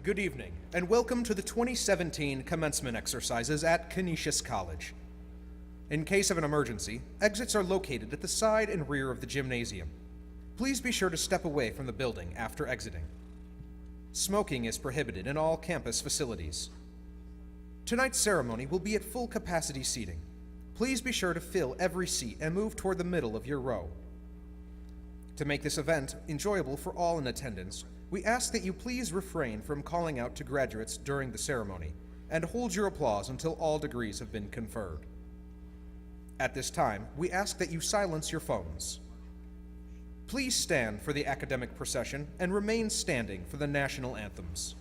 Good evening, and welcome to the 2017 commencement exercises at Canisius College. In case of an emergency, exits are located at the side and rear of the gymnasium. Please be sure to step away from the building after exiting. Smoking is prohibited in all campus facilities. Tonight's ceremony will be at full capacity seating. Please be sure to fill every seat and move toward the middle of your row. To make this event enjoyable for all in attendance, we ask that you please refrain from calling out to graduates during the ceremony and hold your applause until all degrees have been conferred. At this time, we ask that you silence your phones. Please stand for the academic procession and remain standing for the national anthems.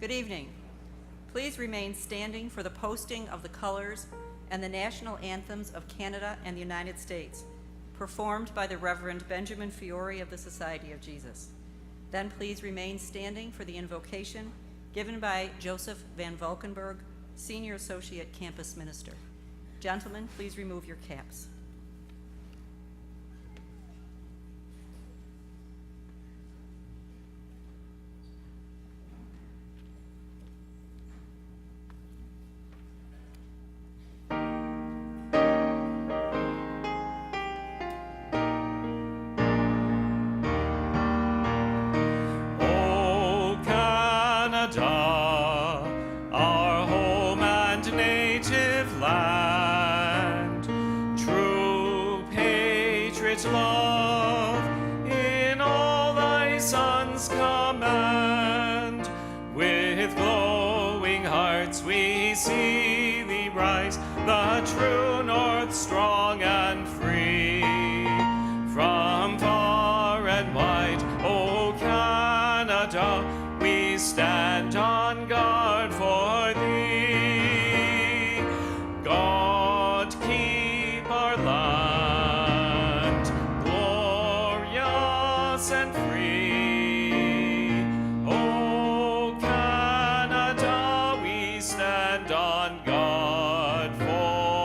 Good evening. Please remain standing for the posting of the colors and the national anthems of Canada and the United States, performed by the Reverend Benjamin Fiore of the Society of Jesus. Then please remain standing for the invocation given by Joseph Van Valkenburg, Senior Associate Campus Minister. Gentlemen, please remove your caps. Our home and native land, true patriot love in all thy sons command. With glowing hearts we see thee rise, the true north strong and free. From far and wide, O Canada, we stand on guard for thee. God keep our land glorious and free. O Canada, we stand on guard for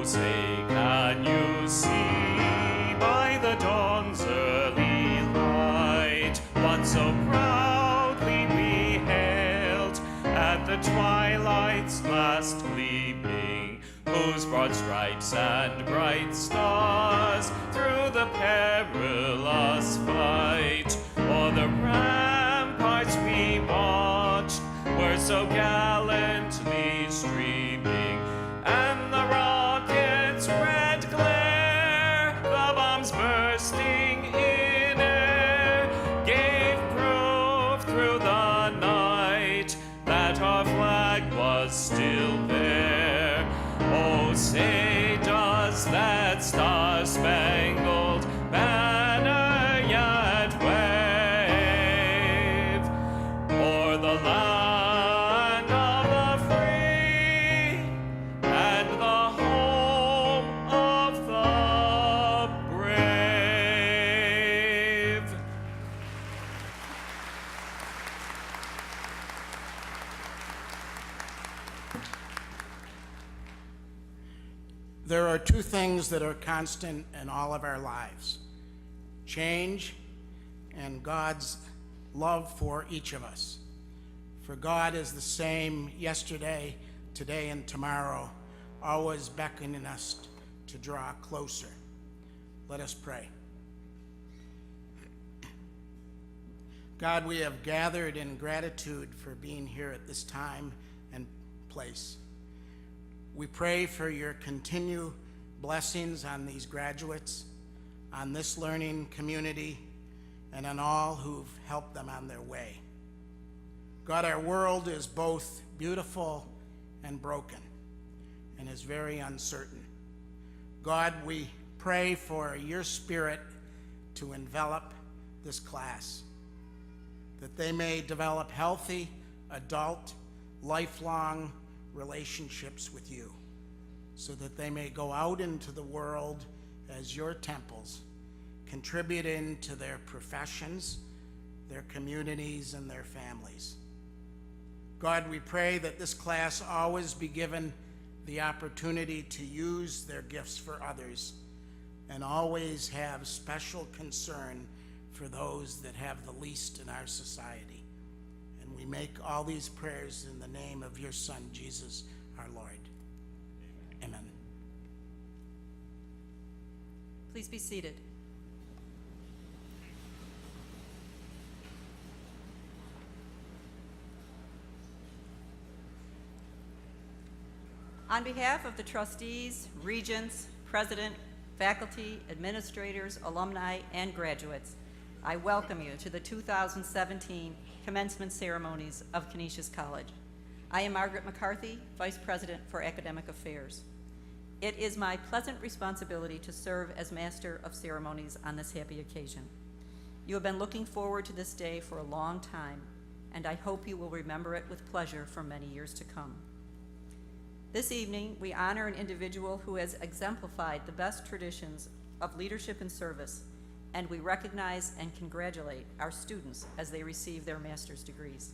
say, can you see by the dawn's early light what so proudly we hailed at the twilight's last gleaming, whose broad stripes and bright stars through the perilous fight o'er the ramparts we watched were so gallantly streaming, and the rockets' red glare, the bombs bursting in air, gave proof through the night that our flag was still there. Oh, say does that star-spangled banner yet wave o'er the land of the free and the home of the brave? There are two things that are constant in all of our lives: change and God's love for each of us. For God is the same yesterday, today, and tomorrow, always beckoning us to draw closer. Let us pray. God, we have gathered in gratitude for being here at this time and place. We pray for your continued blessings on these graduates, on this learning community, and on all who've helped them on their way. God, our world is both beautiful and broken, and is very uncertain. God, we pray for your Spirit to envelop this class, that they may develop healthy, adult, lifelong relationships with you, so that they may go out into the world as your temples, contributing to their professions, their communities, and their families. God, we pray that this class always be given the opportunity to use their gifts for others, and always have special concern for those that have the least in our society. And we make all these prayers in the name of your Son, Jesus, our Lord. Amen. Please be seated. On behalf of the trustees, regents, president, faculty, administrators, alumni, and graduates, I welcome you to the 2017 commencement ceremonies of Canisius College. I am Margaret McCarthy, Vice President for Academic Affairs. It is my pleasant responsibility to serve as Master of Ceremonies on this happy occasion. You have been looking forward to this day for a long time, and I hope you will remember it with pleasure for many years to come. This evening, we honor an individual who has exemplified the best traditions of leadership and service, and we recognize and congratulate our students as they receive their master's degrees.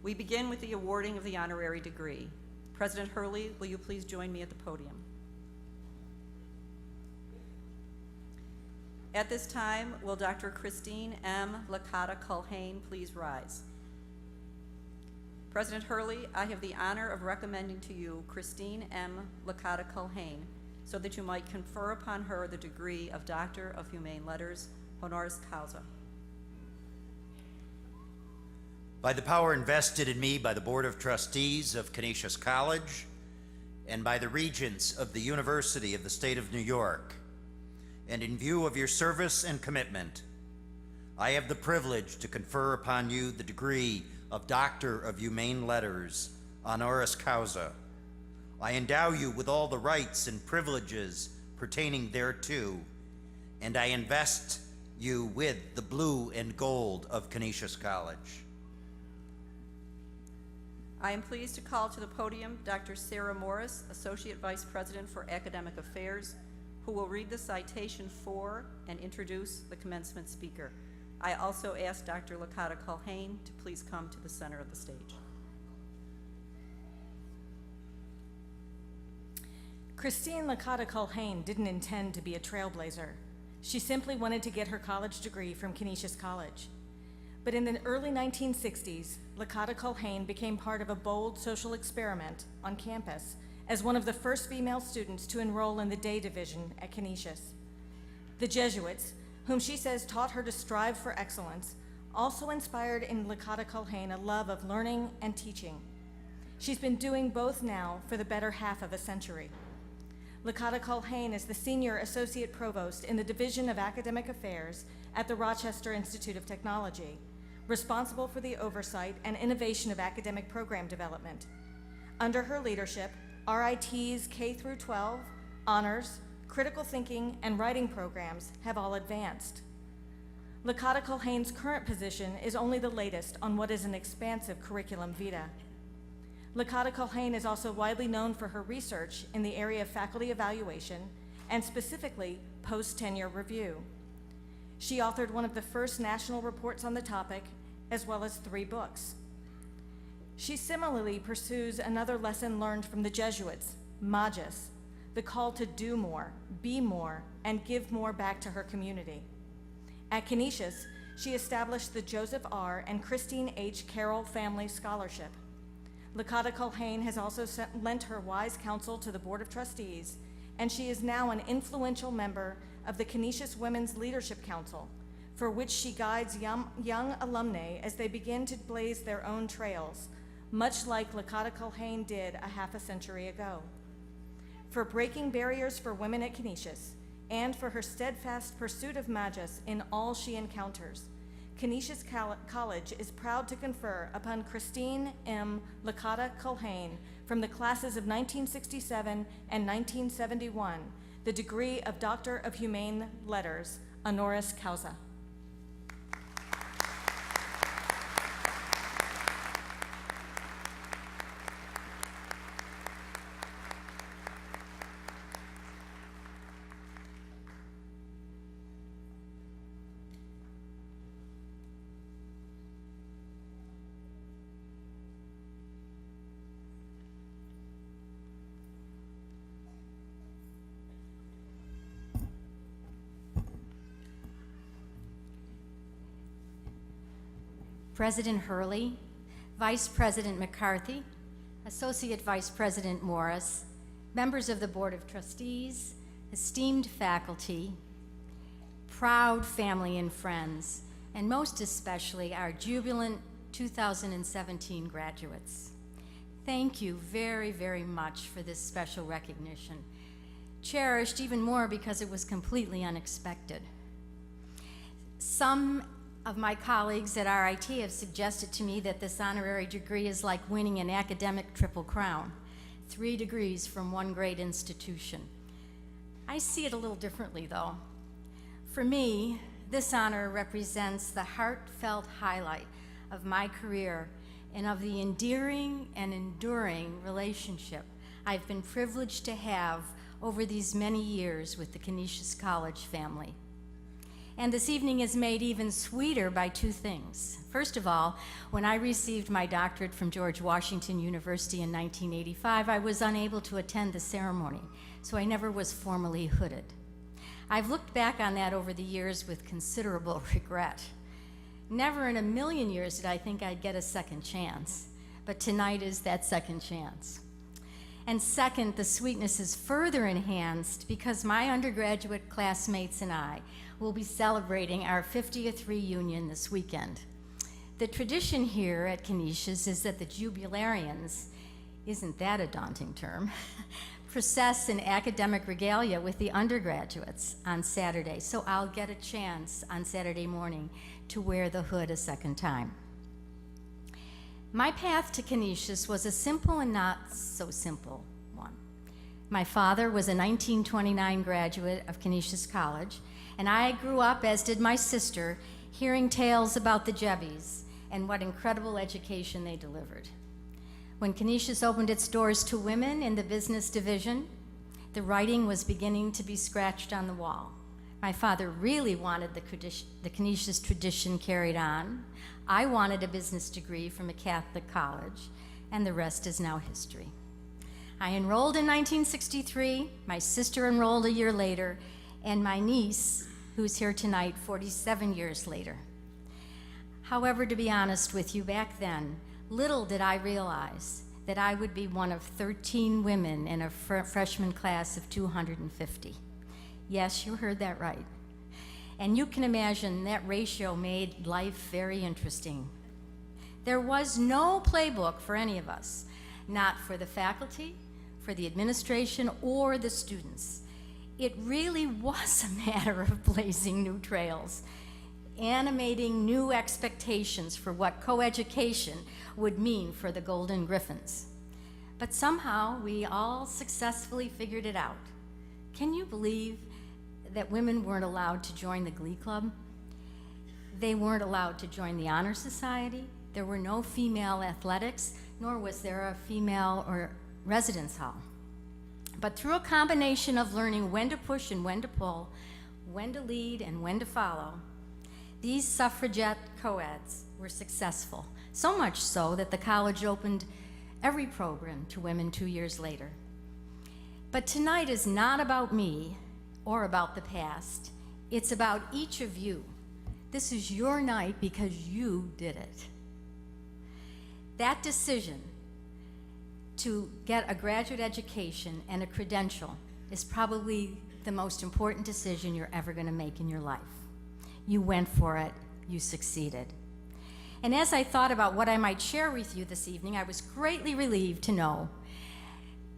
We begin with the awarding of the honorary degree. President Hurley, will you please join me at the podium? At this time, will Dr. Christine M. Licata-Culhane please rise? President Hurley, I have the honor of recommending to you Christine M. Licata-Culhane so that you might confer upon her the degree of Doctor of Humane Letters, honoris causa. By the power invested in me by the Board of Trustees of Canisius College and by the Regents of the University of the State of New York, and in view of your service and commitment, I have the privilege to confer upon you the degree of Doctor of Humane Letters, honoris causa. I endow you with all the rights and privileges pertaining thereto, and I invest you with the blue and gold of Canisius College. I am pleased to call to the podium Dr. Sarah Morris, Associate Vice President for Academic Affairs, who will read the citation for and introduce the commencement speaker. I also ask Dr. Licata-Culhane to please come to the center of the stage. Christine Licata Culhane didn't intend to be a trailblazer. She simply wanted to get her college degree from Canisius College. But in the early 1960s, Licata Culhane became part of a bold social experiment on campus as one of the first female students to enroll in the day division at Canisius. The Jesuits, whom she says taught her to strive for excellence, also inspired in Licata Culhane a love of learning and teaching. She's been doing both now for the better half of a century. Licata Culhane is the Senior Associate Provost in the Division of Academic Affairs at the Rochester Institute of Technology, responsible for the oversight and innovation of academic program development. Under her leadership, RIT's K-12, honors, critical thinking, and writing programs have all advanced. Licata Culhane's current position is only the latest on what is an expansive curriculum vitae. Licata Culhane is also widely known for her research in the area of faculty evaluation and specifically post-tenure review. She authored one of the first national reports on the topic, as well as 3 books. She similarly pursues another lesson learned from the Jesuits, magis, the call to do more, be more, and give more back to her community. At Canisius, she established the Joseph R. and Christine H. Carroll Family Scholarship. Licata Culhane has also lent her wise counsel to the Board of Trustees, and she is now an influential member of the Canisius Women's Leadership Council, for which she guides young alumni as they begin to blaze their own trails, much like Licata Culhane did a half a century ago. For breaking barriers for women at Canisius, and for her steadfast pursuit of magis in all she encounters, Canisius College is proud to confer upon Christine M. Licata Culhane from the classes of 1967 and 1971 the degree of Doctor of Humane Letters, honoris causa. President Hurley, Vice President McCarthy, Associate Vice President Morris, members of the Board of Trustees, esteemed faculty, proud family and friends, and most especially our jubilant 2017 graduates. Thank you very, very much for this special recognition, cherished even more because it was completely unexpected. Some of my colleagues at RIT have suggested to me that this honorary degree is like winning an academic triple crown, 3 degrees from one great institution. I see it a little differently, though. For me, this honor represents the heartfelt highlight of my career and of the endearing and enduring relationship I've been privileged to have over these many years with the Canisius College family. And this evening is made even sweeter by 2 things. First of all, when I received my doctorate from George Washington University in 1985, I was unable to attend the ceremony, so I never was formally hooded. I've looked back on that over the years with considerable regret. Never in a million years did I think I'd get a second chance, but tonight is that second chance. And second, the sweetness is further enhanced because my undergraduate classmates and I will be celebrating our 50th reunion this weekend. The tradition here at Canisius is that the jubilarians, isn't that a daunting term, process in academic regalia with the undergraduates on Saturday, so I'll get a chance on Saturday morning to wear the hood a second time. My path to Canisius was a simple and not so simple one. My father was a 1929 graduate of Canisius College, and I grew up, as did my sister, hearing tales about the Jebbies and what incredible education they delivered. When Canisius opened its doors to women in the business division, the writing was beginning to be scratched on the wall. My father really wanted the Canisius tradition carried on. I wanted a business degree from a Catholic college, and the rest is now history. I enrolled in 1963, my sister enrolled a year later, and my niece, who's here tonight, 47 years later. However, to be honest with you, back then, little did I realize that I would be one of 13 women in a freshman class of 250. Yes, you heard that right. And you can imagine that ratio made life very interesting. There was no playbook for any of us, not for the faculty, for the administration, or the students. It really was a matter of blazing new trails, animating new expectations for what coeducation would mean for the Golden Griffins. But somehow we all successfully figured it out. Can you believe that women weren't allowed to join the Glee Club? They weren't allowed to join the Honor Society. There were no female athletics, nor was there a female or residence hall. But through a combination of learning when to push and when to pull, when to lead and when to follow, these suffragette co-eds were successful, so much so that the college opened every program to women 2 years later. But tonight is not about me or about the past. It's about each of you. This is your night because you did it. That decision to get a graduate education and a credential is probably the most important decision you're ever going to make in your life. You went for it, you succeeded. And as I thought about what I might share with you this evening, I was greatly relieved to know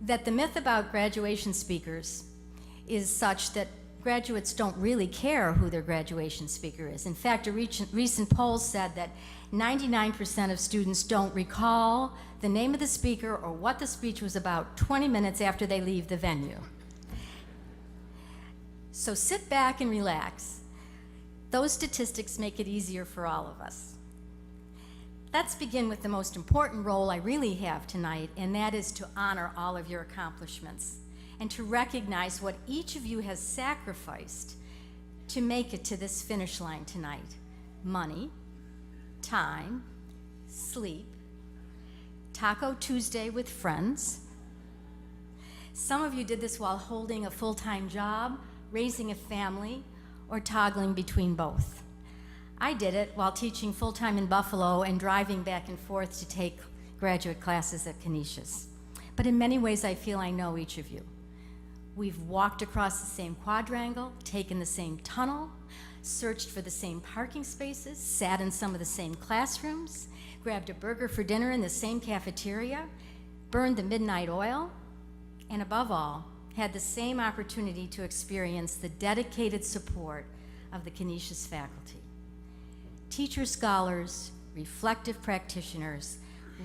that the myth about graduation speakers is such that graduates don't really care who their graduation speaker is. In fact, a recent poll said that 99% of students don't recall the name of the speaker or what the speech was about 20 minutes after they leave the venue. So sit back and relax. Those statistics make it easier for all of us. Let's begin with the most important role I really have tonight, and that is to honor all of your accomplishments and to recognize what each of you has sacrificed to make it to this finish line tonight. Money, time, sleep, Taco Tuesday with friends. Some of you did this while holding a full-time job, raising a family, or toggling between both. I did it while teaching full-time in Buffalo and driving back and forth to take graduate classes at Canisius. But in many ways, I feel I know each of you. We've walked across the same quadrangle, taken the same tunnel, searched for the same parking spaces, sat in some of the same classrooms, grabbed a burger for dinner in the same cafeteria, burned the midnight oil, and above all, had the same opportunity to experience the dedicated support of the Canisius faculty. Teacher scholars, reflective practitioners,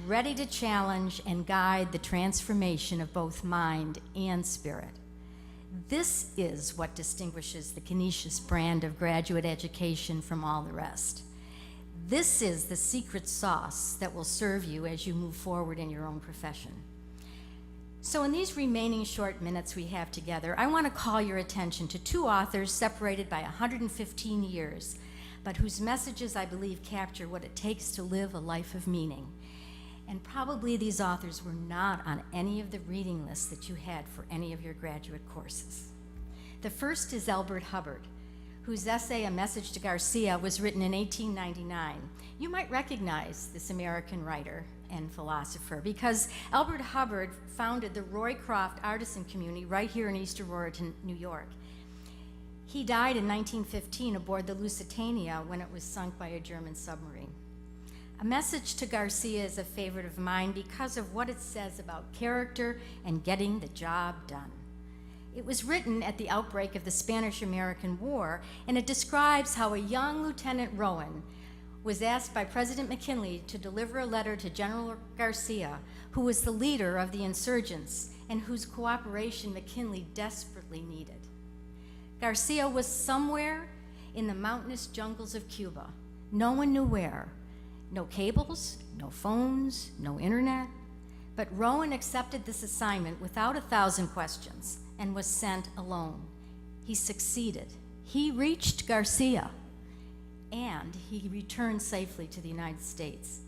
ready to challenge and guide the transformation of both mind and spirit. This is what distinguishes the Canisius brand of graduate education from all the rest. This is the secret sauce that will serve you as you move forward in your own profession. So in these remaining short minutes we have together, I want to call your attention to two authors separated by 115 years, but whose messages I believe capture what it takes to live a life of meaning. And probably these authors were not on any of the reading lists that you had for any of your graduate courses. The first is Elbert Hubbard, whose essay, A Message to Garcia, was written in 1899. You might recognize this American writer and philosopher because Elbert Hubbard founded the Roycroft Artisan Community right here in East Aurora, New York. He died in 1915 aboard the Lusitania when it was sunk by a German submarine. A Message to Garcia is a favorite of mine because of what it says about character and getting the job done. It was written at the outbreak of the Spanish-American War, and it describes how a young Lieutenant Rowan was asked by President McKinley to deliver a letter to General Garcia, who was the leader of the insurgents and whose cooperation McKinley desperately needed. Garcia was somewhere in the mountainous jungles of Cuba. No one knew where. No cables, no phones, no internet. But Rowan accepted this assignment without 1,000 questions and was sent alone. He succeeded. He reached Garcia, and he returned safely to the United States.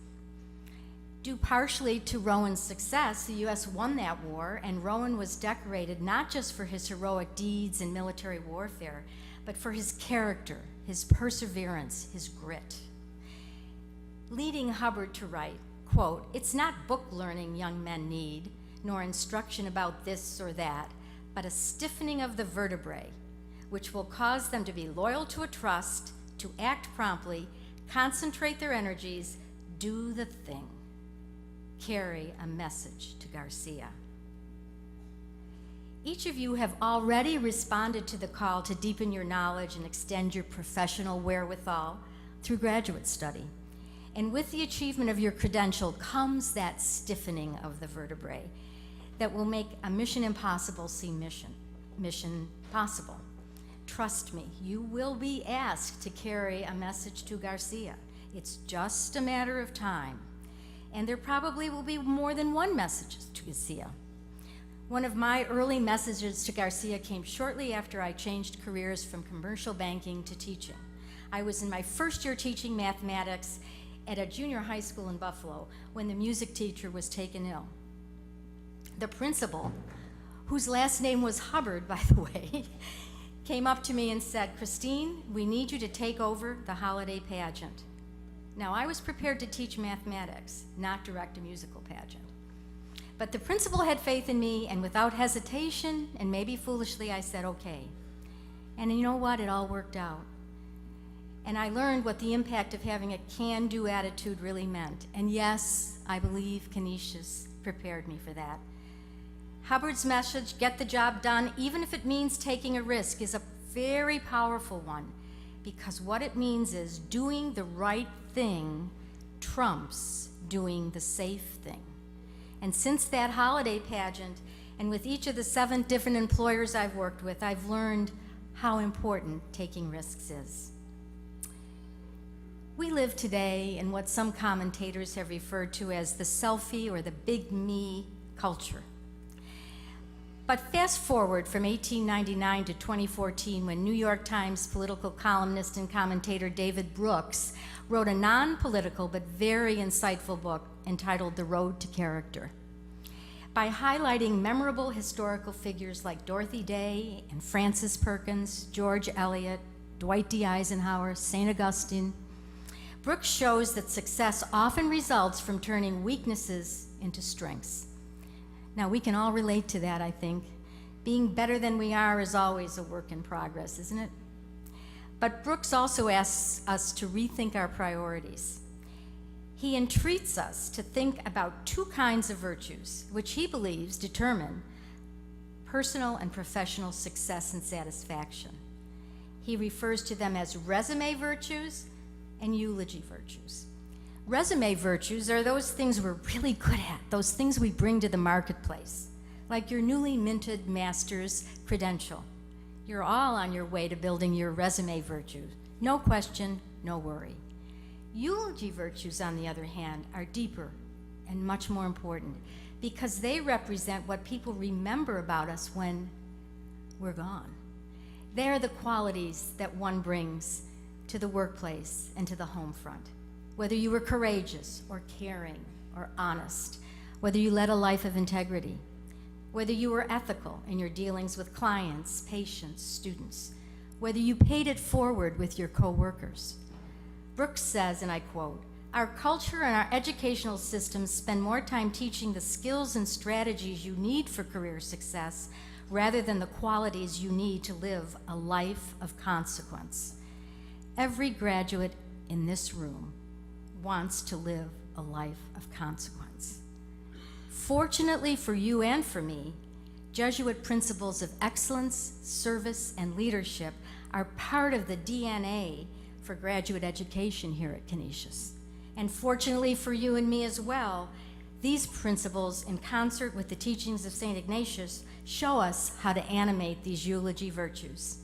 Due partially to Rowan's success, the U.S. won that war, and Rowan was decorated not just for his heroic deeds in military warfare, but for his character, his perseverance, his grit. Leading Hubbard to write, quote, "It's not book learning young men need, nor instruction about this or that, but a stiffening of the vertebrae, which will cause them to be loyal to a trust, to act promptly, concentrate their energies, do the thing. Carry a message to Garcia." Each of you have already responded to the call to deepen your knowledge and extend your professional wherewithal through graduate study. And with the achievement of your credential comes that stiffening of the vertebrae that will make a mission impossible seem mission possible. Trust me, you will be asked to carry a message to Garcia. It's just a matter of time. And there probably will be more than one message to Garcia. One of my early messages to Garcia came shortly after I changed careers from commercial banking to teaching. I was in my first year teaching mathematics at a junior high school in Buffalo when the music teacher was taken ill. The principal, whose last name was Hubbard, by the way, came up to me and said, "Christine, we need you to take over the holiday pageant." Now, I was prepared to teach mathematics, not direct a musical pageant. But the principal had faith in me, and without hesitation, and maybe foolishly, I said, okay. And you know what? It all worked out. And I learned what the impact of having a can-do attitude really meant. And yes, I believe Canisius prepared me for that. Hubbard's message, "Get the job done, even if it means taking a risk," is a very powerful one, because what it means is doing the right thing trumps doing the safe thing. And since that holiday pageant, and with each of the 7 different employers I've worked with, I've learned how important taking risks is. We live today in what some commentators have referred to as the selfie or the big me culture. But fast forward from 1899 to 2014, when New York Times political columnist and commentator David Brooks wrote a non-political but very insightful book entitled The Road to Character. By highlighting memorable historical figures like Dorothy Day and Francis Perkins, George Eliot, Dwight D. Eisenhower, St. Augustine, Brooks shows that success often results from turning weaknesses into strengths. Now, we can all relate to that, I think. Being better than we are is always a work in progress, isn't it? But Brooks also asks us to rethink our priorities. He entreats us to think about 2 kinds of virtues, which he believes determine personal and professional success and satisfaction. He refers to them as resume virtues and eulogy virtues. Resume virtues are those things we're really good at, those things we bring to the marketplace, like your newly minted master's credential. You're all on your way to building your resume virtues. No question, no worry. Eulogy virtues, on the other hand, are deeper and much more important because they represent what people remember about us when we're gone. They are the qualities that one brings to the workplace and to the home front. Whether you were courageous or caring or honest, whether you led a life of integrity, whether you were ethical in your dealings with clients, patients, students, whether you paid it forward with your coworkers. Brooks says, and I quote, "Our culture and our educational systems spend more time teaching the skills and strategies you need for career success rather than the qualities you need to live a life of consequence." Every graduate in this room wants to live a life of consequence. Fortunately for you and for me, Jesuit principles of excellence, service, and leadership are part of the DNA for graduate education here at Canisius. And fortunately for you and me as well, these principles, in concert with the teachings of St. Ignatius, show us how to animate these eulogy virtues.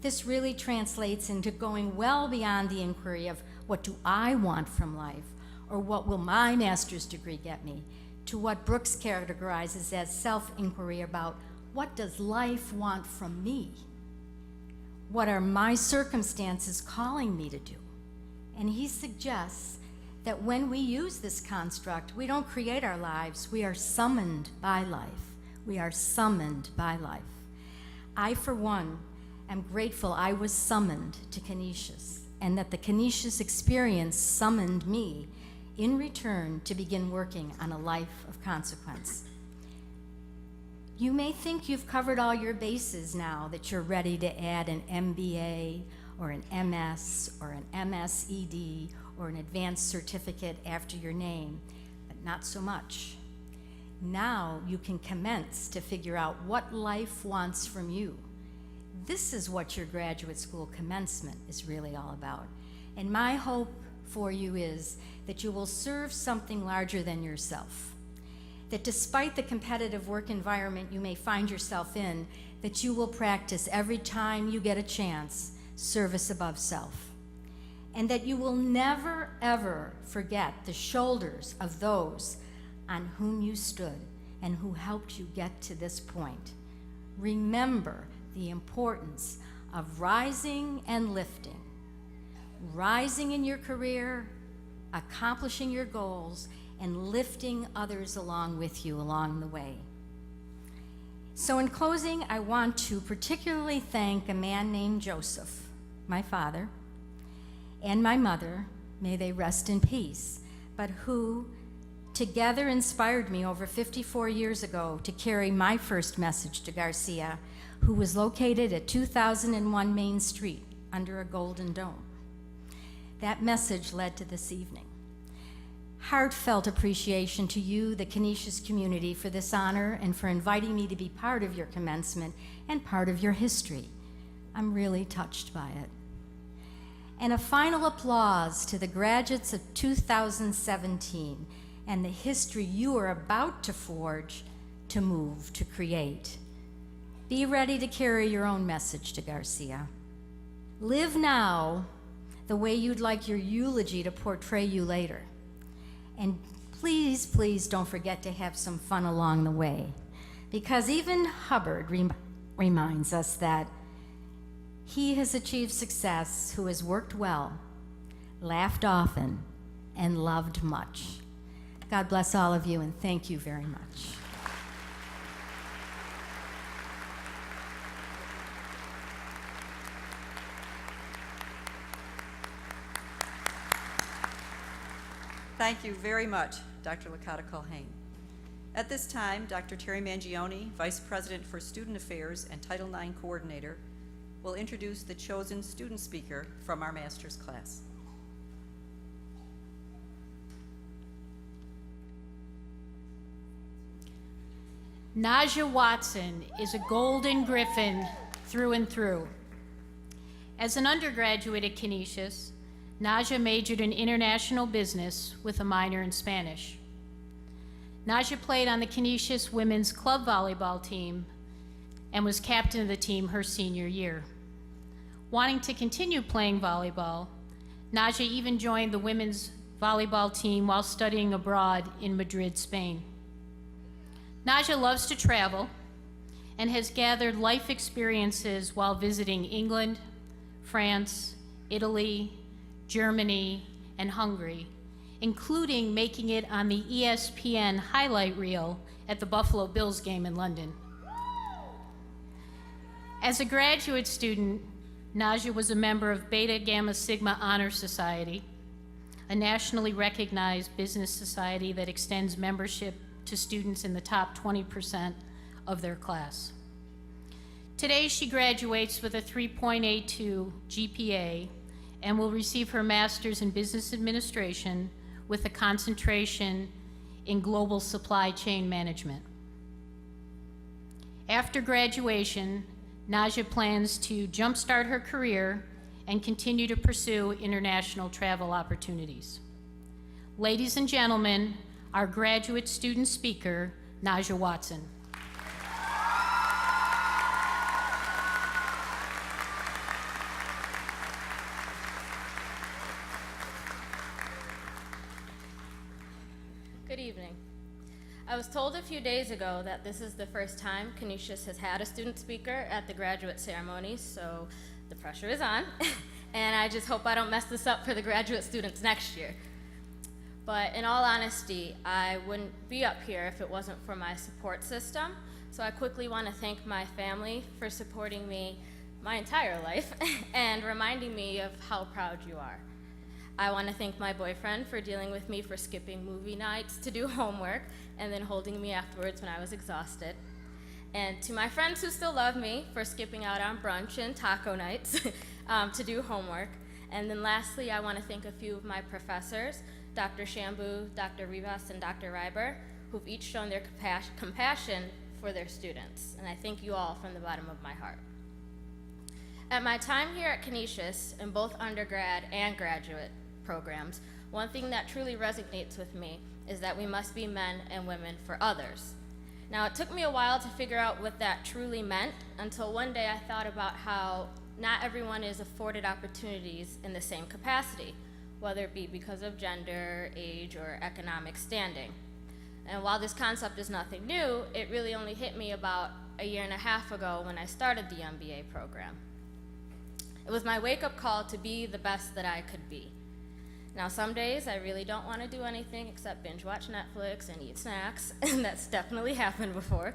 This really translates into going well beyond the inquiry of what do I want from life, or what will my master's degree get me, to what Brooks categorizes as self-inquiry about what does life want from me? What are my circumstances calling me to do? And he suggests that when we use this construct, we don't create our lives, we are summoned by life. We are summoned by life. I, for one, am grateful I was summoned to Canisius, and that the Canisius experience summoned me in return to begin working on a life of consequence. You may think you've covered all your bases now, that you're ready to add an MBA or an MS or an MSED or an advanced certificate after your name, but not so much. Now you can commence to figure out what life wants from you. This is what your graduate school commencement is really all about. And my hope for you is that you will serve something larger than yourself. That despite the competitive work environment you may find yourself in, that you will practice every time you get a chance service above self. And that you will never, ever forget the shoulders of those on whom you stood and who helped you get to this point. Remember the importance of rising and lifting, rising in your career, accomplishing your goals, and lifting others along with you along the way. So in closing, I want to particularly thank a man named Joseph, my father, and my mother, may they rest in peace, but who together inspired me over 54 years ago to carry my first message to Garcia, who was located at 2001 Main Street under a golden dome. That message led to this evening. Heartfelt appreciation to you, the Canisius community, for this honor and for inviting me to be part of your commencement and part of your history. I'm really touched by it. And a final applause to the graduates of 2017 and the history you are about to forge, to move, to create. Be ready to carry your own message to Garcia. Live now the way you'd like your eulogy to portray you later. And please, please don't forget to have some fun along the way, because even Hubbard reminds us that he has achieved success who has worked well, laughed often, and loved much. God bless all of you, and thank you very much. Thank you very much, Dr. Licata Culhane. At this time, Dr. Terry Mangione, Vice President for Student Affairs and Title IX Coordinator, will introduce the chosen student speaker from our master's class. Naja Watson is a golden griffin through and through. As an undergraduate at Canisius, Naja majored in international business with a minor in Spanish. Naja played on the Canisius women's club volleyball team and was captain of the team her senior year. Wanting to continue playing volleyball, Naja even joined the women's volleyball team while studying abroad in Madrid, Spain. Naja loves to travel and has gathered life experiences while visiting England, France, Italy, Germany, and Hungary, including making it on the ESPN highlight reel at the Buffalo Bills game in London. As a graduate student, Naja was a member of Beta Gamma Sigma Honor Society, a nationally recognized business society that extends membership to students in the top 20% of their class. Today, she graduates with a 3.82 GPA and will receive her master's in business administration with a concentration in global supply chain management. After graduation, Naja plans to jumpstart her career and continue to pursue international travel opportunities. Ladies and gentlemen, our graduate student speaker, Naja Watson. Good evening. I was told a few days ago that this is the first time Canisius has had a student speaker at the graduate ceremony, so the pressure is on, and I just hope I don't mess this up for the graduate students next year. But in all honesty, I wouldn't be up here if it wasn't for my support system. So I quickly want to thank my family for supporting me my entire life and reminding me of how proud you are. I want to thank my boyfriend for dealing with me for skipping movie nights to do homework and then holding me afterwards when I was exhausted. And to my friends who still love me for skipping out on brunch and taco nights to do homework. And then lastly, I want to thank a few of my professors, Dr. Shambu, Dr. Rivas, and Dr. Reiber, who've each shown their compassion for their students. And I thank you all from the bottom of my heart. At my time here at Canisius, in both undergrad and graduate programs, one thing that truly resonates with me is that we must be men and women for others. Now, it took me a while to figure out what that truly meant until one day I thought about how not everyone is afforded opportunities in the same capacity, whether it be because of gender, age, or economic standing. And while this concept is nothing new, it really only hit me about a year and a half ago when I started the MBA program. It was my wake-up call to be the best that I could be. Now, some days I really don't want to do anything except binge watch Netflix and eat snacks, and that's definitely happened before.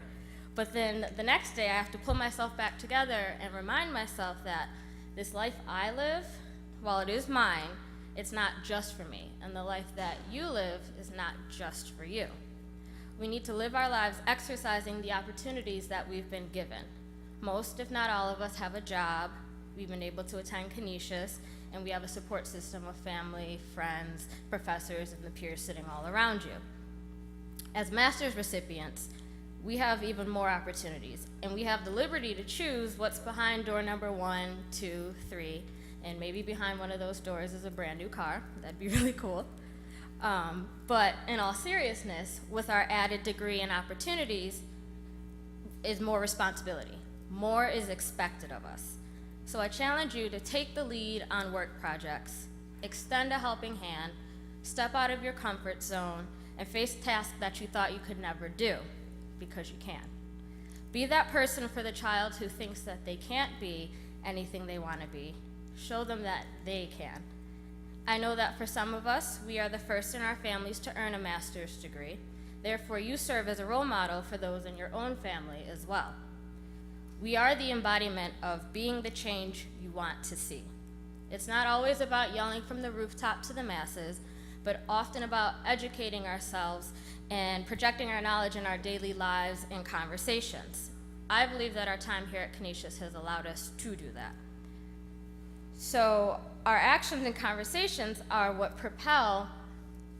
But then the next day I have to pull myself back together and remind myself that this life I live, while it is mine, it's not just for me, and the life that you live is not just for you. We need to live our lives exercising the opportunities that we've been given. Most, if not all of us, have a job. We've been able to attend Canisius, and we have a support system of family, friends, professors, and the peers sitting all around you. As master's recipients, we have even more opportunities, and we have the liberty to choose what's behind door number 1, 2, 3, and maybe behind one of those doors is a brand new car. That'd be really cool. But in all seriousness, with our added degree and opportunities is more responsibility. More is expected of us. So I challenge you to take the lead on work projects, extend a helping hand, step out of your comfort zone, and face tasks that you thought you could never do, because you can. Be that person for the child who thinks that they can't be anything they want to be. Show them that they can. I know that for some of us, we are the first in our families to earn a master's degree. Therefore, you serve as a role model for those in your own family as well. We are the embodiment of being the change you want to see. It's not always about yelling from the rooftop to the masses, but often about educating ourselves and projecting our knowledge in our daily lives and conversations. I believe that our time here at Canisius has allowed us to do that. So our actions and conversations are what propel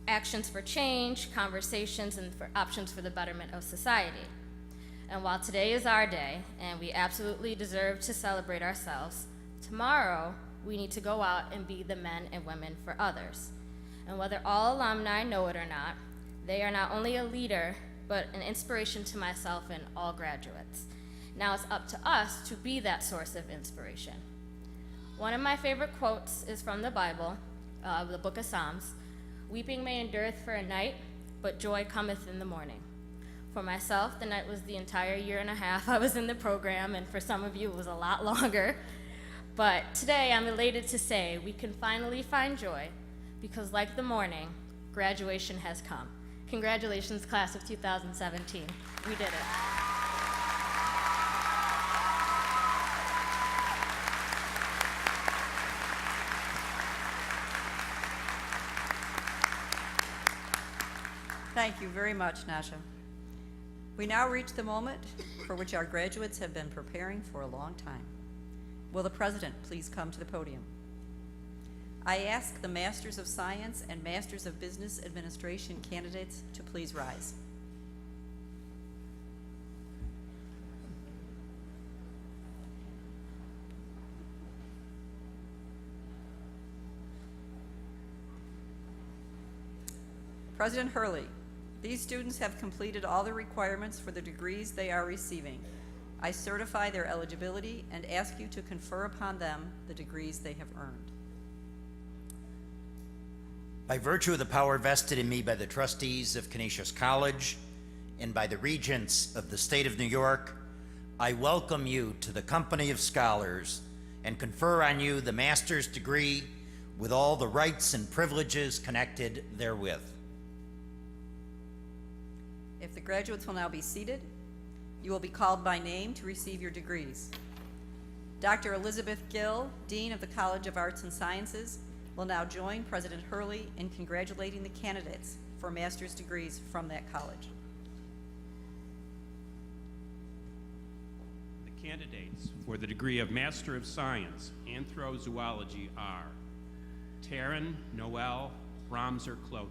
actions for change, conversations, and for options for the betterment of society. And while today is our day, and we absolutely deserve to celebrate ourselves, tomorrow we need to go out and be the men and women for others. And whether all alumni know it or not, they are not only a leader, but an inspiration to myself and all graduates. Now it's up to us to be that source of inspiration. One of my favorite quotes is from the Bible, the book of Psalms. Weeping may endureth for a night, but joy cometh in the morning. For myself, the night was the entire year and a half I was in the program, and for some of you it was a lot longer. But today I'm elated to say we can finally find joy, because like the morning, graduation has come. Congratulations, class of 2017. We did it. Thank you very much, Nasha. We now reach the moment for which our graduates have been preparing for a long time. Will the President please come to the podium? I ask the Masters of Science and Masters of Business Administration candidates to please rise. President Hurley, these students have completed all the requirements for the degrees they are receiving. I certify their eligibility and ask you to confer upon them the degrees they have earned. By virtue of the power vested in me by the trustees of Canisius College and by the regents of the state of New York, I welcome you to the company of scholars and confer on you the master's degree with all the rights and privileges connected therewith. If the graduates will now be seated, you will be called by name to receive your degrees. Dr. Elizabeth Gill, Dean of the College of Arts and Sciences, will now join President Hurley in congratulating the candidates for master's degrees from that college. The candidates for the degree of Master of Science, Anthrozoology are Taryn Noel Bromser Cloten,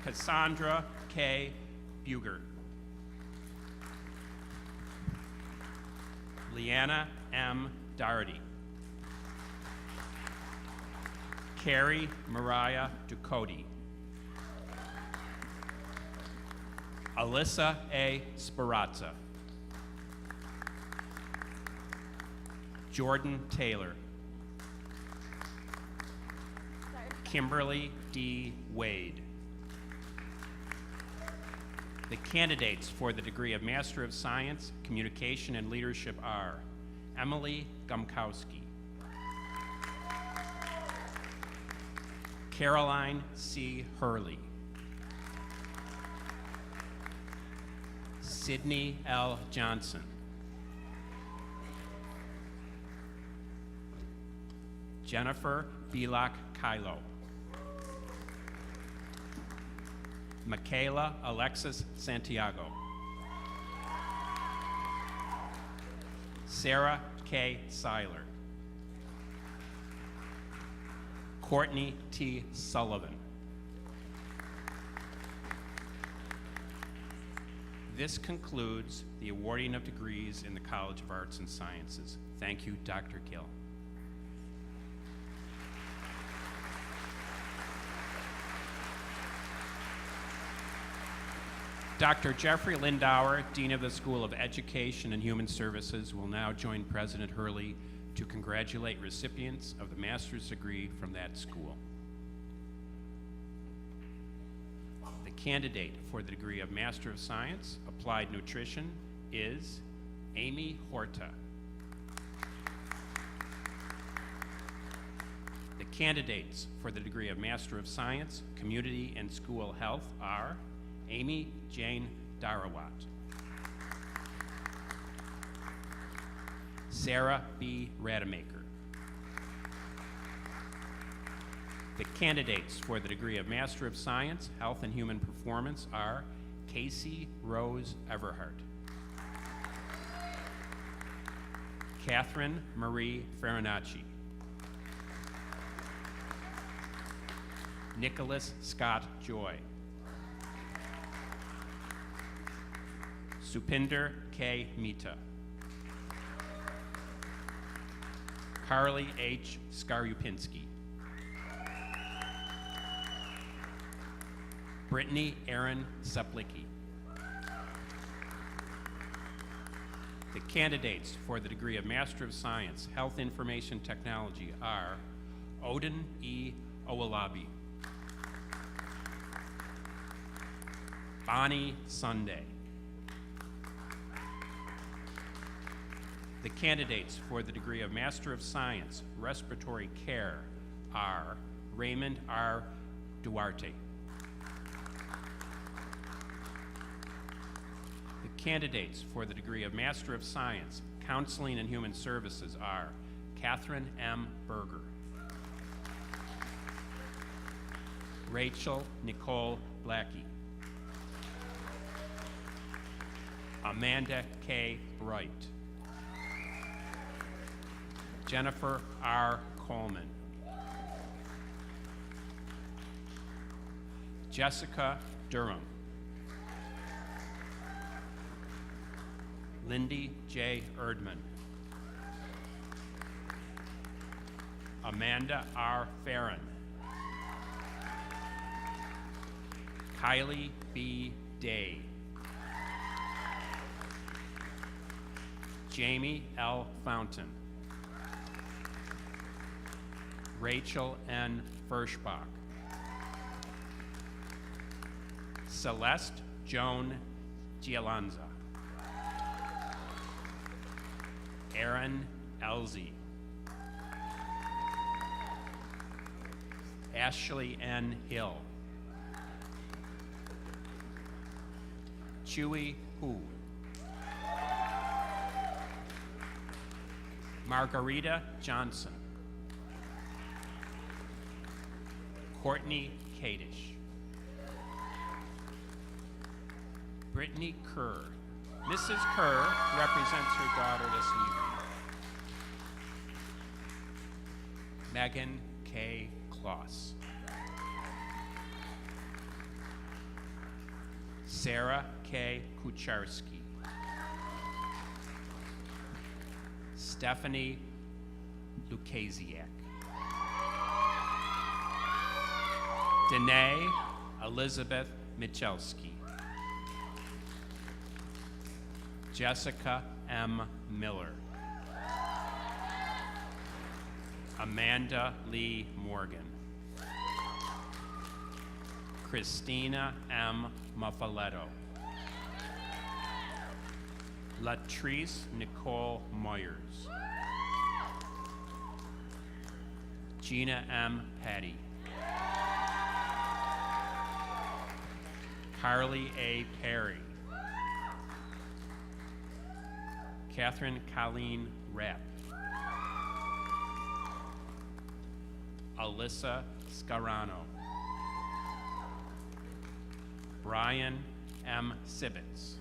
Cassandra K. Bugert, Leanna M. Doherty, Carrie Mariah Ducote, Alyssa A. Sparazza, Jordan Taylor, Kimberly D. Wade. The candidates for the degree of Master of Science, Communication and Leadership are Emily Gumkowski, Caroline C. Hurley, Sydney L. Johnson, Jennifer Belak Kylo, Michaela Alexis Santiago, Sarah K. Seiler, Courtney T. Sullivan. This concludes the awarding of degrees in the College of Arts and Sciences. Thank you, Dr. Gill. Dr. Jeffrey Lindauer, Dean of the School of Education and Human Services, will now join President Hurley to congratulate recipients of the master's degree from that school. The candidate for the degree of Master of Science, Applied Nutrition, is Amy Horta. The candidates for the degree of Master of Science, Community and School Health are Amy Jane Darawat, Sarah B. Rademacher. The candidates for the degree of Master of Science, Health and Human Performance are Casey Rose Everhart, Catherine Marie Farinacci, Nicholas Scott Joy, Supinder K. Mita, Carly H. Skaryupinski, Brittany Aaron Seplicki. The candidates for the degree of Master of Science, Health Information Technology are Odin E. Owalabi, Bonnie Sunday. The candidates for the degree of Master of Science, Respiratory Care are Raymond R. Duarte. The candidates for the degree of Master of Science, Counseling and Human Services are Catherine M. Berger, Rachel Nicole Blackie, Amanda K. Bright, Jennifer R. Coleman, Jessica Durham, Lindy J. Erdman, Amanda R. Farron, Kylie B. Day, Jamie L. Fountain, Rachel N. Ferschbach, Celeste Joan Gialanza, Aaron Elzy, Ashley N. Hill, Chewy Hu. Margarita Johnson. Courtney Kadish. Brittany Kerr. Mrs. Kerr represents her daughter this evening. Megan K. Kloss. Sarah K. Kucharski. Stephanie Lukasiak. Danae Elizabeth Michelski. Jessica M. Miller. Amanda Lee Morgan. Christina M. Muffaletto. Latrice Nicole Moyers. Gina M. Petty. Carly A. Perry. Catherine Colleen Rapp. Alyssa Scarano. Brian M. Sibbets.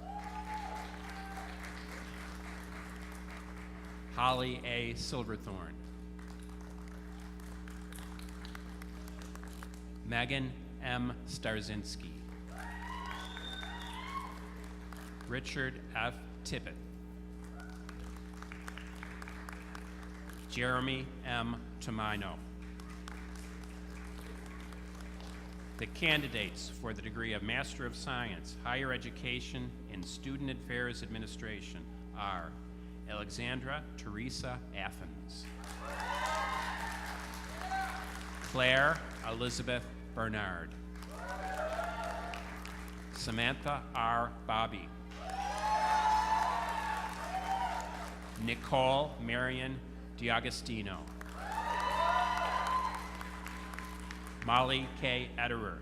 Holly A. Silverthorne. Megan M. Starzinski. Richard F. Tippett. Jeremy M. Tomino. The candidates for the degree of Master of Science, Higher Education, and Student Affairs Administration are Alexandra Teresa Athens, Claire Elizabeth Bernard, Samantha R. Bobby, Nicole Marion D'Agostino, Molly K. Ederer,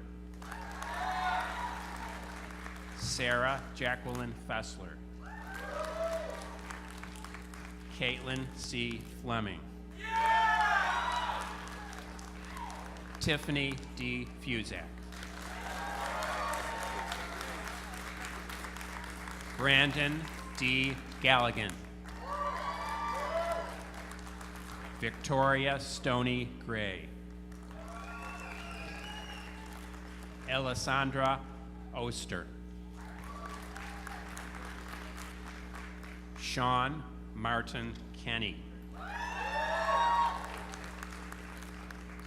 Sarah Jacqueline Fessler, Caitlin C. Fleming, Tiffany D. Fusak, Brandon D. Galligan, Victoria Stoney Gray, Alessandra Oster, Sean Martin Kenny,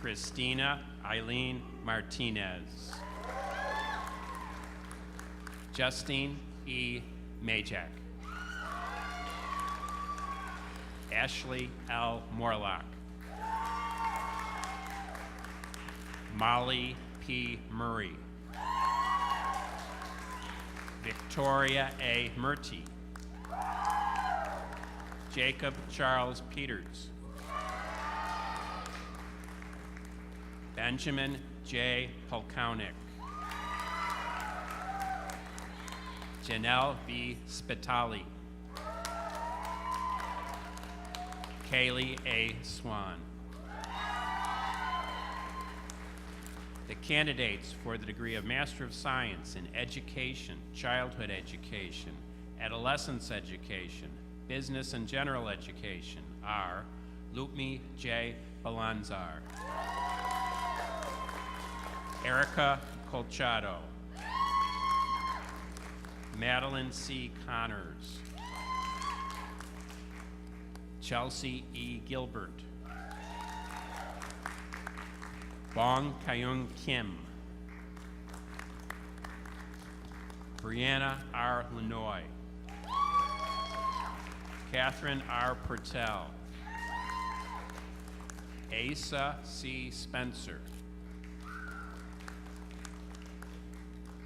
Christina Eileen Martinez, Justine E. Majak, Ashley L. Morlock, Molly P. Murray, Victoria A. Murty, Jacob Charles Peters, Benjamin J. Polkownik, Janelle B. Spitali, Kaylee A. Swan. The candidates for the degree of Master of Science in Education, Childhood Education, Adolescence Education, Business and General Education are Lupmi J. Balanzar, Erica Colchado, Madeline C. Connors, Chelsea E. Gilbert, Bong Kyung Kim, Brianna R. Lenoy, Catherine R. Pertel, Asa C. Spencer,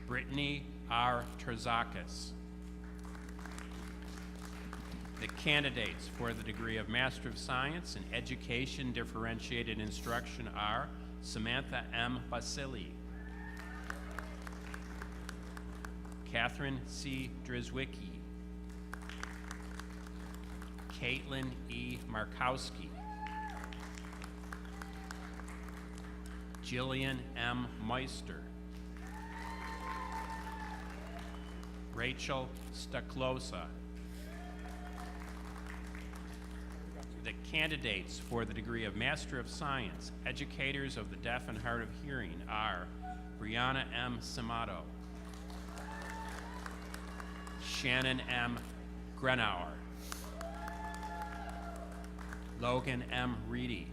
Brittany R. Terzakis. The candidates for the degree of Master of Science in Education Differentiated Instruction are Samantha M. Basili, Catherine C. Drizwicki, Caitlin E. Markowski, Jillian M. Meister, Rachel Staklosa. The candidates for the degree of Master of Science, Educators of the Deaf and Hard of Hearing are Brianna M. Samato, Shannon M. Grenauer, Logan M. Reedy,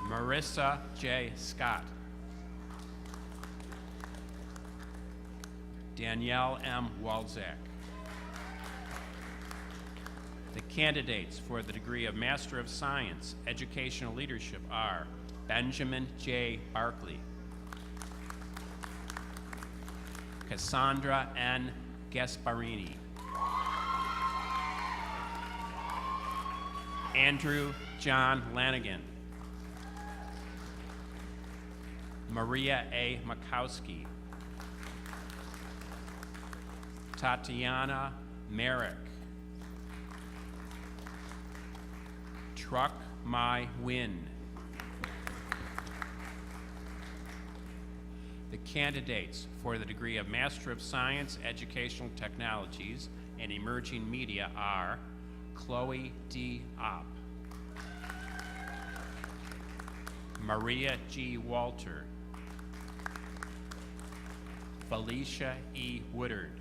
Marissa J. Scott, Danielle M. Walczak. The candidates for the degree of Master of Science, Educational Leadership are Benjamin J. Barkley, Cassandra N. Gasparini, Andrew John Lanigan, Maria A. Makowski, Tatiana Merrick, Truck My Win. The candidates for the degree of Master of Science, Educational Technologies, and Emerging Media are Chloe D. Opp, Maria G. Walter, Felicia E. Woodard.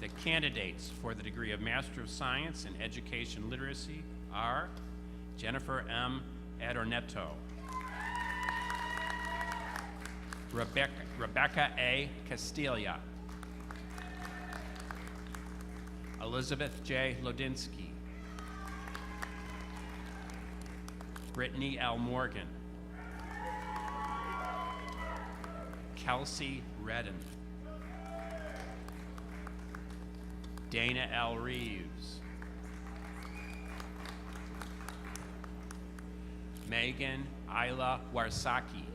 The candidates for the degree of Master of Science in Education Literacy are Jennifer M. Adornetto, Rebecca A. Castilla, Elizabeth J. Lodinsky, Brittany L. Morgan, Kelsey Redden, Dana L. Reeves, Megan Isla Warsaki.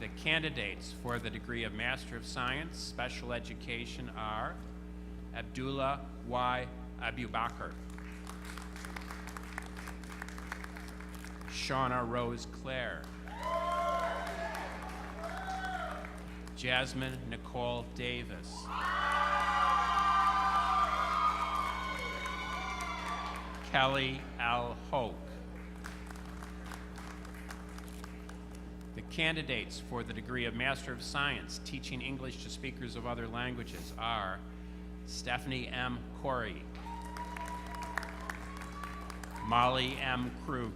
The candidates for the degree of Master of Science, Special Education are Abdullah Y. Abubakar, Shauna Rose Clare, Jasmine Nicole Davis, Kelly L. Hoke. The candidates for the degree of Master of Science, Teaching English to Speakers of Other Languages are Stephanie M. Corey, Molly M. Krug,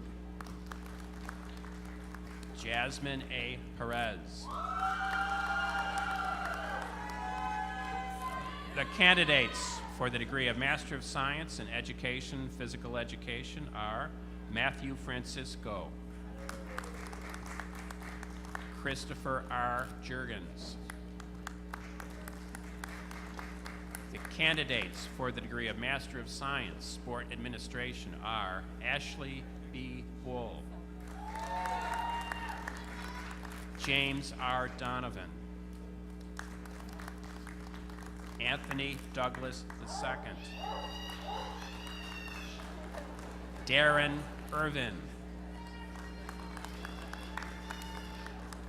Jasmine A. Perez. The candidates for the degree of Master of Science in Education, Physical Education are Matthew Francisco, Christopher R. Jurgens. The candidates for the degree of Master of Science, Sport Administration are Ashley B. Bull, James R. Donovan, Anthony Douglas II, Darren Irvin,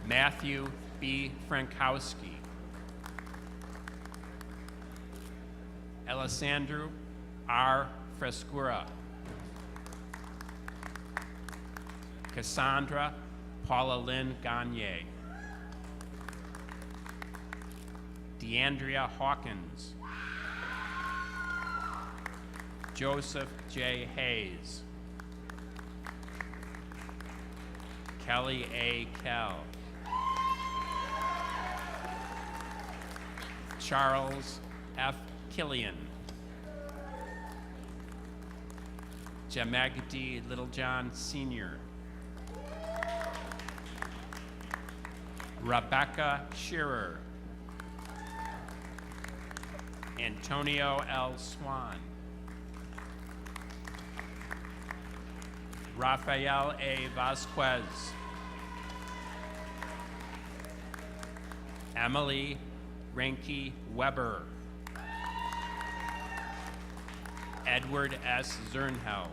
Matthew B. Frankowski, Alessandro R. Frescura, Cassandra Paula Lynn Gagne, DeAndrea Hawkins, Joseph J. Hayes, Kelly A. Kell, Charles F. Killian, Jamagdi Littlejohn Sr., Rebecca Shearer, Antonio L. Swan, Rafael A. Vasquez, Emily Renke Weber. Edward S. Zernheld.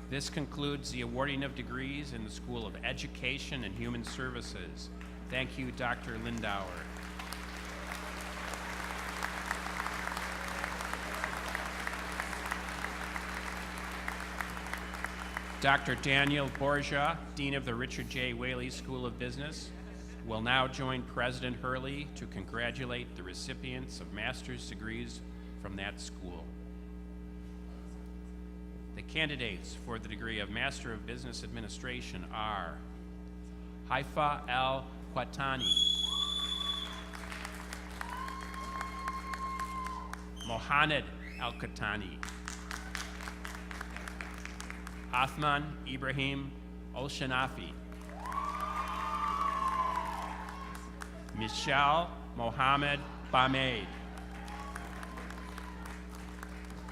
This concludes the awarding of degrees in the School of Education and Human Services. Thank you, Dr. Lindauer. Dr. Daniel Borgia, Dean of the Richard J. Whaley School of Business, will now join President Hurley to congratulate the recipients of master's degrees from that school. The candidates for the degree of Master of Business Administration are Haifa Al Quatani, Mohanad Al Quatani, Athman Ibrahim Olshanafi, Michelle Mohammed Bamed,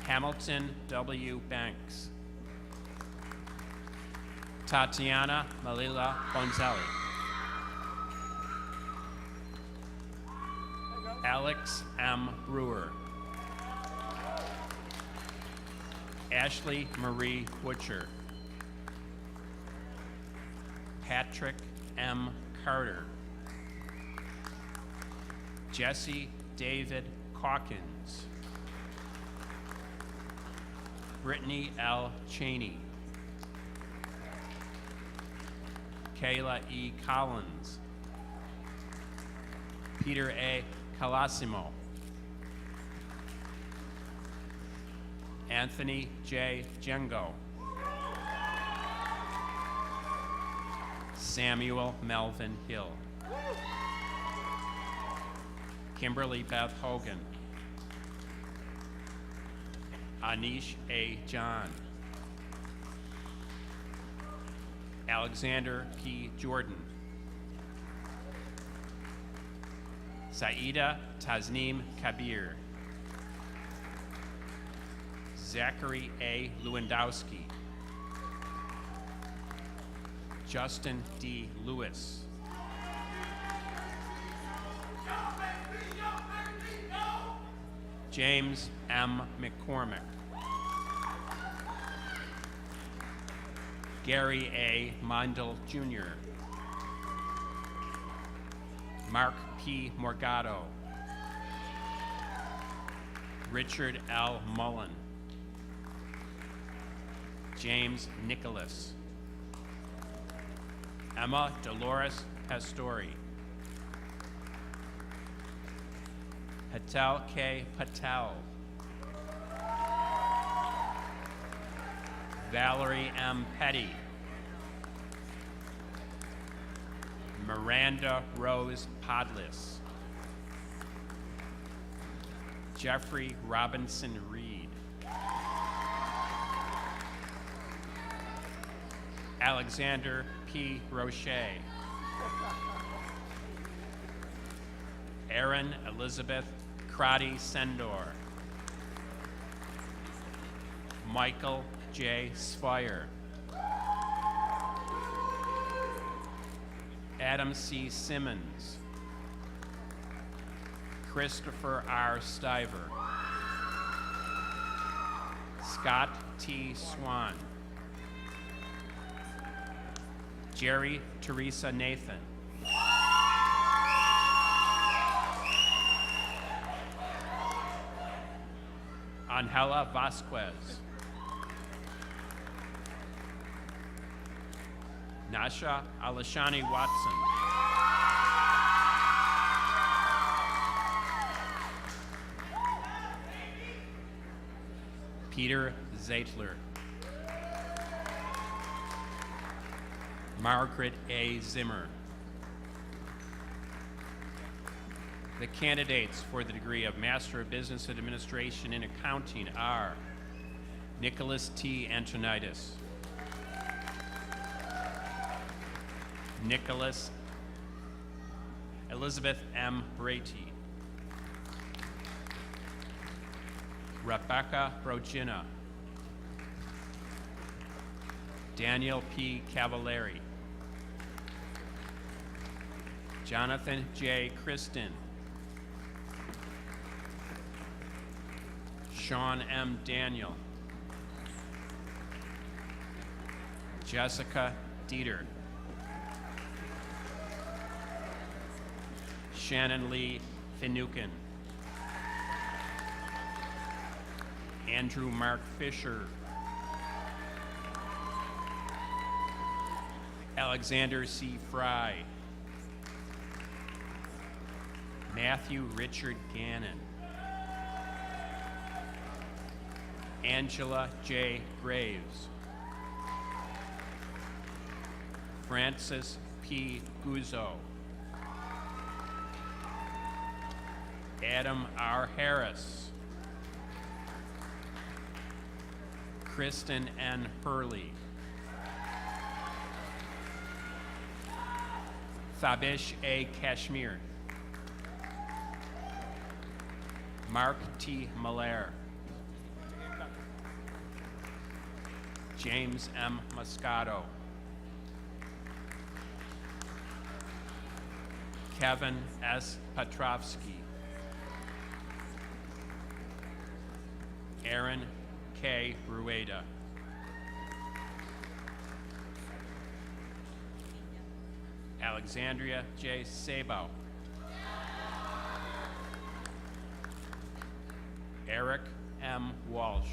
Hamilton W. Banks, Tatiana Malila Bonzelli, Alex M. Brewer, Ashley Marie Butcher, Patrick M. Carter, Jesse David Calkins, Brittany L. Cheney, Kayla E. Collins, Peter A. Calasimo, Anthony J. Jengo, Samuel Melvin Hill, Kimberly Beth Hogan, Anish A. John, Alexander P. Jordan, Saida Tasneem Kabir, Zachary A. Lewandowski, Justin D. Lewis, James M. McCormick, Gary A. Mondel Jr., Mark P. Morgado, Richard L. Mullen, James Nicholas, Emma Dolores Pastori, Patel K. Patel, Valerie M. Petty, Miranda Rose Podlis, Jeffrey Robinson Reed, Alexander P. Roche, Erin Elizabeth Crotty Sendor, Michael J. Spire, Adam C. Simmons, Christopher R. Stiver, Scott T. Swan, Jerry Teresa Nathan, Angela Vasquez, Nasha Alashani Watson, Peter Zeitler, Margaret A. Zimmer. The candidates for the degree of Master of Business Administration in Accounting are Nicholas T. Antonitis, Elizabeth M. Brady, Rebecca Brogina, Daniel P. Cavallari, Jonathan J. Kristen. Sean M. Daniel. Jessica Dieter. Shannon Lee Finucane. Andrew Mark Fisher. Alexander C. Fry. Matthew Richard Gannon. Angela J. Graves. Francis P. Guzzo. Adam R. Harris. Kristen N. Hurley. Fabish A. Kashmir. Mark T. Malaire. James M. Moscato. Kevin S. Petrovsky. Aaron K. Rueda. Alexandria J. Sabo. Eric M. Walsh.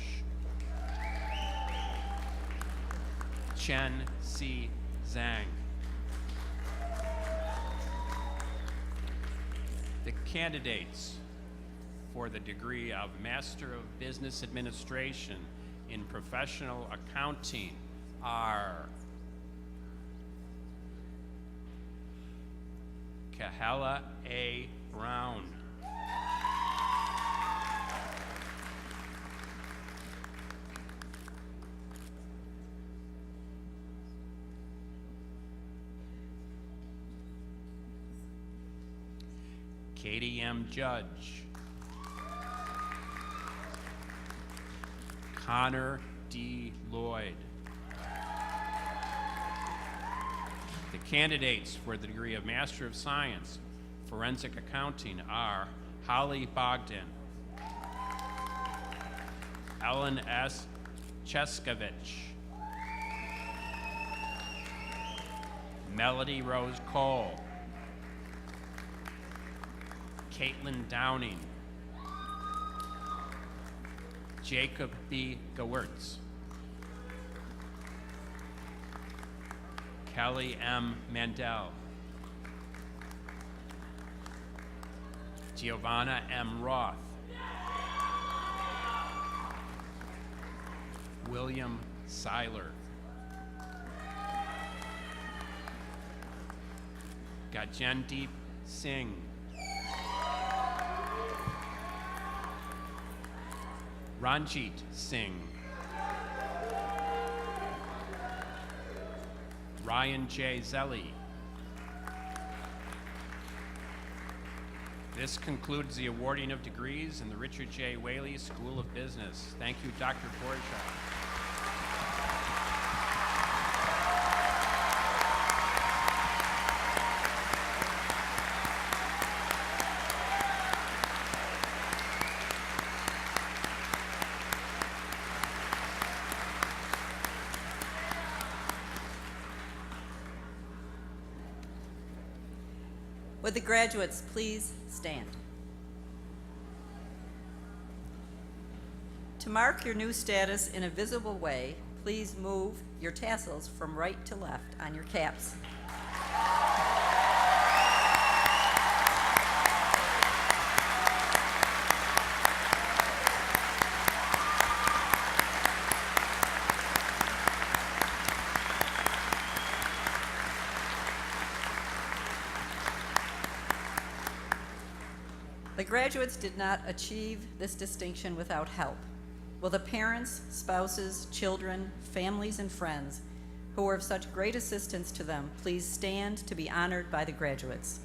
Chen C. Zhang. The candidates for the degree of Master of Business Administration in Professional Accounting are Kahela A. Brown. Katie M. Judge. Connor D. Lloyd. The candidates for the degree of Master of Science, Forensic Accounting are Holly Bogdan, Ellen S. Cheskovich, Melody Rose Cole, Caitlin Downing, Jacob B. Gewirtz, Kelly M. Mandel, Giovanna M. Roth, William Seiler, Gajendeep Singh, Ranjit Singh, Ryan J. Zelli. This concludes the awarding of degrees in the Richard J. Whaley School of Business. Thank you, Dr. Borja. Would the graduates please stand? To mark your new status in a visible way, please move your tassels from right to left on your caps. The graduates did not achieve this distinction without help. Will the parents, spouses, children, families, and friends who were of such great assistance to them please stand to be honored by the graduates?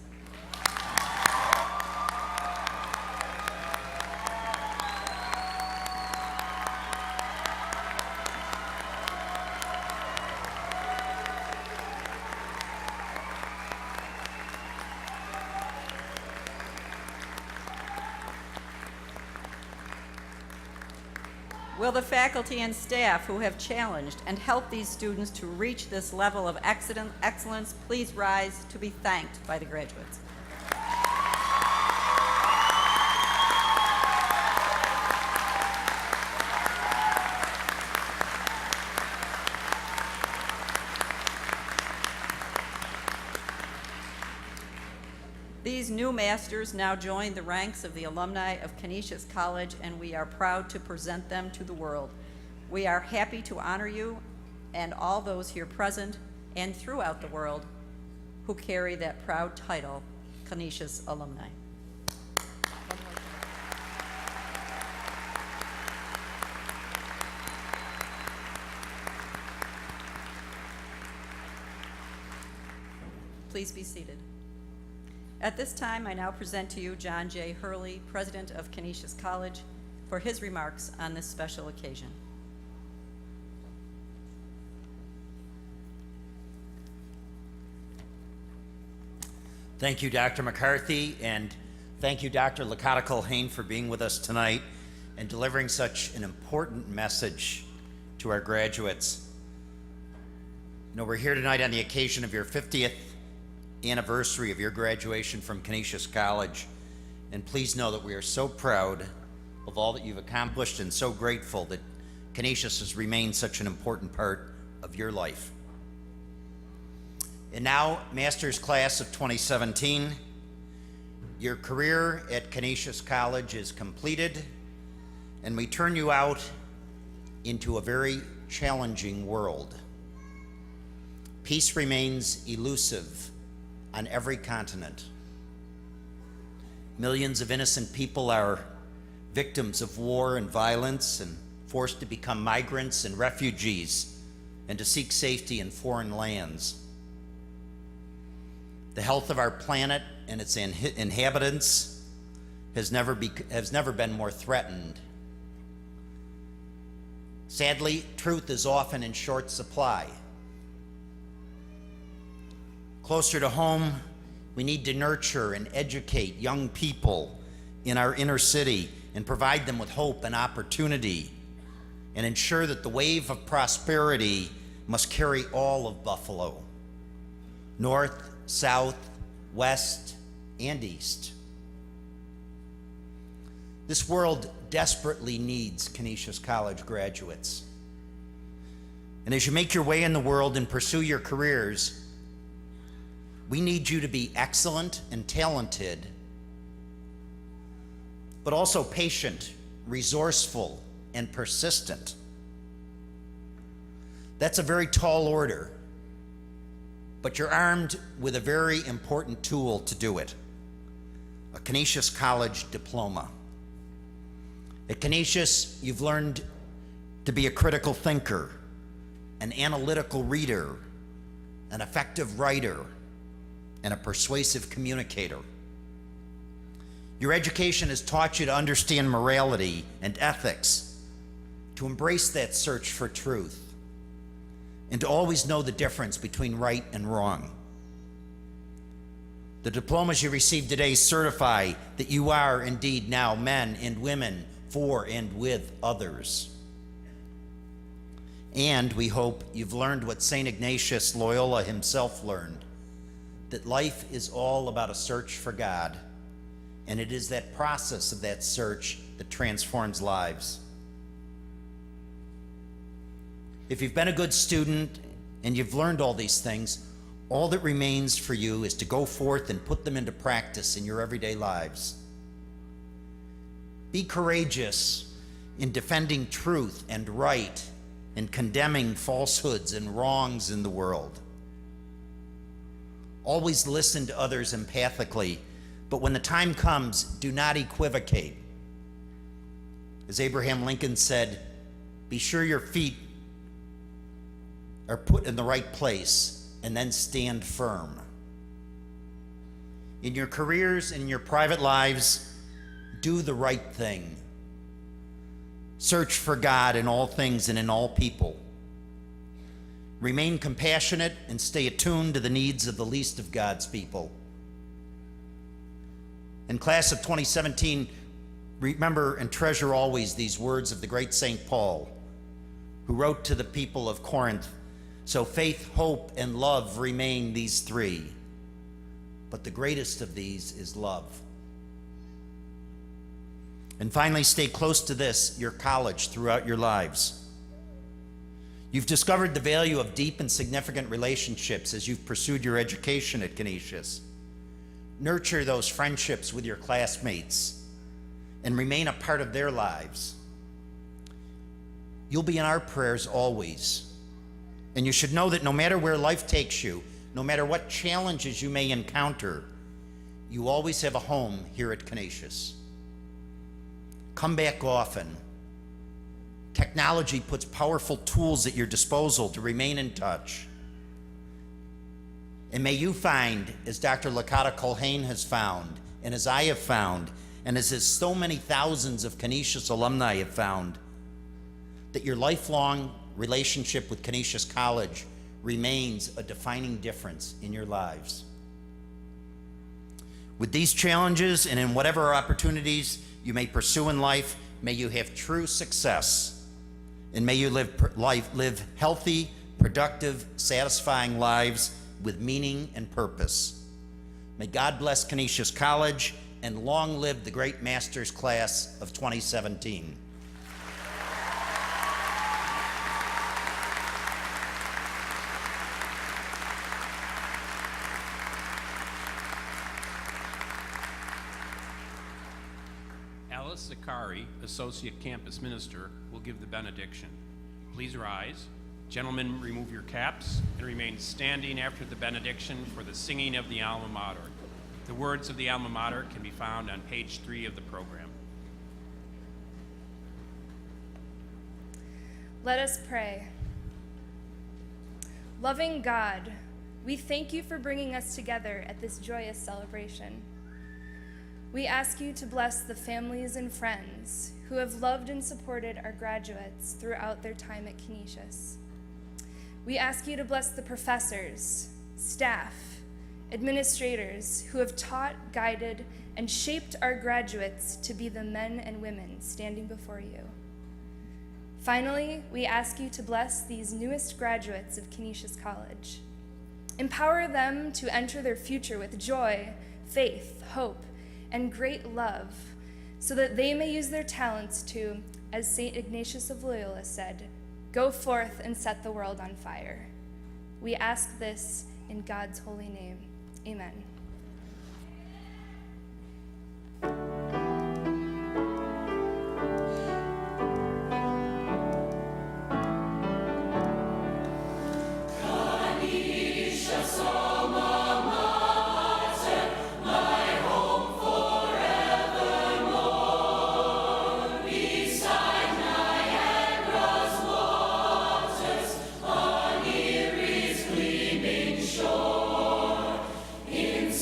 Will the faculty and staff who have challenged and helped these students to reach this level of excellence please rise to be thanked by the graduates? These new masters now join the ranks of the alumni of Canisius College, and we are proud to present them to the world. We are happy to honor you and all those here present and throughout the world who carry that proud title, Canisius alumni. Please be seated. At this time, I now present to you John J. Hurley, President of Canisius College, for his remarks on this special occasion. Thank you, Dr. McCarthy, and thank you, Dr. Lakota Culhane, for being with us tonight and delivering such an important message to our graduates. You know, we're here tonight on the occasion of your 50th anniversary of your graduation from Canisius College, and please know that we are so proud of all that you've accomplished and so grateful that Canisius has remained such an important part of your life. And now, Master's Class of 2017, your career at Canisius College is completed, and we turn you out into a very challenging world. Peace remains elusive on every continent. Millions of innocent people are victims of war and violence and forced to become migrants and refugees and to seek safety in foreign lands. The health of our planet and its inhabitants has never been more threatened. Sadly, truth is often in short supply. Closer to home, we need to nurture and educate young people in our inner city and provide them with hope and opportunity and ensure that the wave of prosperity must carry all of Buffalo, north, south, west, and east. This world desperately needs Canisius College graduates. And as you make your way in the world and pursue your careers, we need you to be excellent and talented, but also patient, resourceful, and persistent. That's a very tall order, but you're armed with a very important tool to do it, a Canisius College diploma. At Canisius, you've learned to be a critical thinker, an analytical reader, an effective writer, and a persuasive communicator. Your education has taught you to understand morality and ethics, to embrace that search for truth, and to always know the difference between right and wrong. The diplomas you receive today certify that you are indeed now men and women for and with others. And we hope you've learned what St. Ignatius Loyola himself learned, that life is all about a search for God, and it is that process of that search that transforms lives. If you've been a good student and you've learned all these things, all that remains for you is to go forth and put them into practice in your everyday lives. Be courageous in defending truth and right and condemning falsehoods and wrongs in the world. Always listen to others empathically, but when the time comes, do not equivocate. As Abraham Lincoln said, be sure your feet are put in the right place and then stand firm. In your careers and in your private lives, do the right thing. Search for God in all things and in all people. Remain compassionate and stay attuned to the needs of the least of God's people. In class of 2017, Remember and treasure always these words of the great St. Paul, who wrote to the people of Corinth, "So faith, hope, and love remain these three, but the greatest of these is love." And finally, stay close to this, your college, throughout your lives. You've discovered the value of deep and significant relationships as you've pursued your education at Canisius. Nurture those friendships with your classmates and remain a part of their lives. You'll be in our prayers always. And you should know that no matter where life takes you, no matter what challenges you may encounter, you always have a home here at Canisius. Come back often. Technology puts powerful tools at your disposal to remain in touch. And may you find, as Dr. Lakata Culhane has found, and as I have found, and as so many thousands of Canisius alumni have found, that your lifelong relationship with Canisius College remains a defining difference in your lives. With these challenges and in whatever opportunities you may pursue in life, may you have true success, and may you live healthy, productive, satisfying lives with meaning and purpose. May God bless Canisius College, and long live the great Masters class of 2017. Alice Zakari, Associate Campus Minister, will give the benediction. Please rise. Gentlemen, remove your caps and remain standing after the benediction for the singing of the alma mater. The words of the alma mater can be found on page 3 of the program. Let us pray. Loving God, we thank you for bringing us together at this joyous celebration. We ask you to bless the families and friends who have loved and supported our graduates throughout their time at Canisius. We ask you to bless the professors, staff, administrators who have taught, guided, and shaped our graduates to be the men and women standing before you. Finally, we ask you to bless these newest graduates of Canisius College. Empower them to enter their future with joy, faith, hope, and great love, so that they may use their talents to, as St. Ignatius of Loyola said, go forth and set the world on fire. We ask this in God's holy name. Amen. In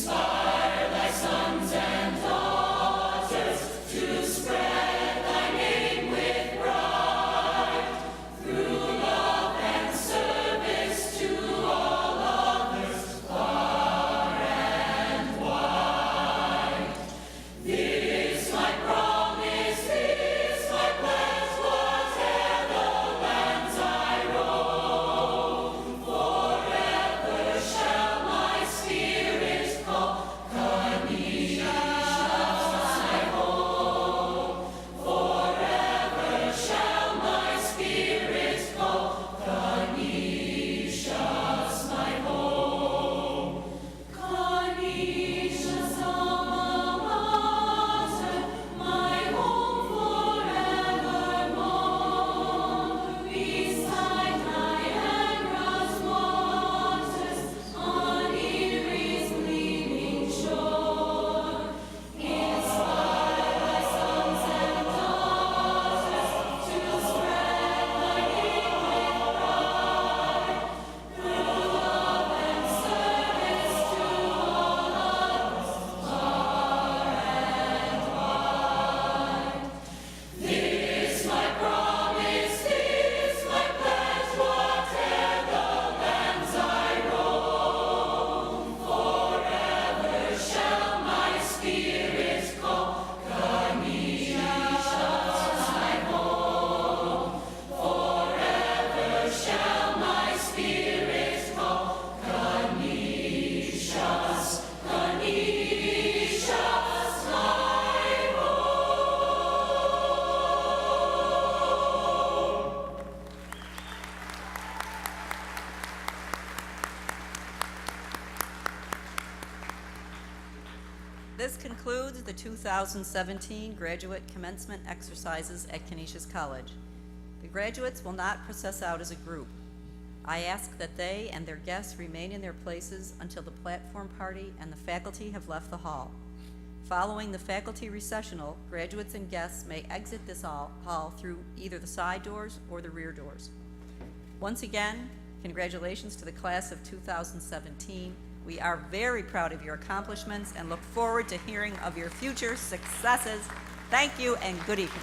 This concludes the 2017 Graduate Commencement exercises at Canisius College. The graduates will not process out as a group. I ask that they and their guests remain in their places until the platform party and the faculty have left the hall. Following the faculty recessional, graduates and guests may exit this hall through either the side doors or the rear doors. Once again, congratulations to the class of 2017. We are very proud of your accomplishments and look forward to hearing of your future successes. Thank you and good evening.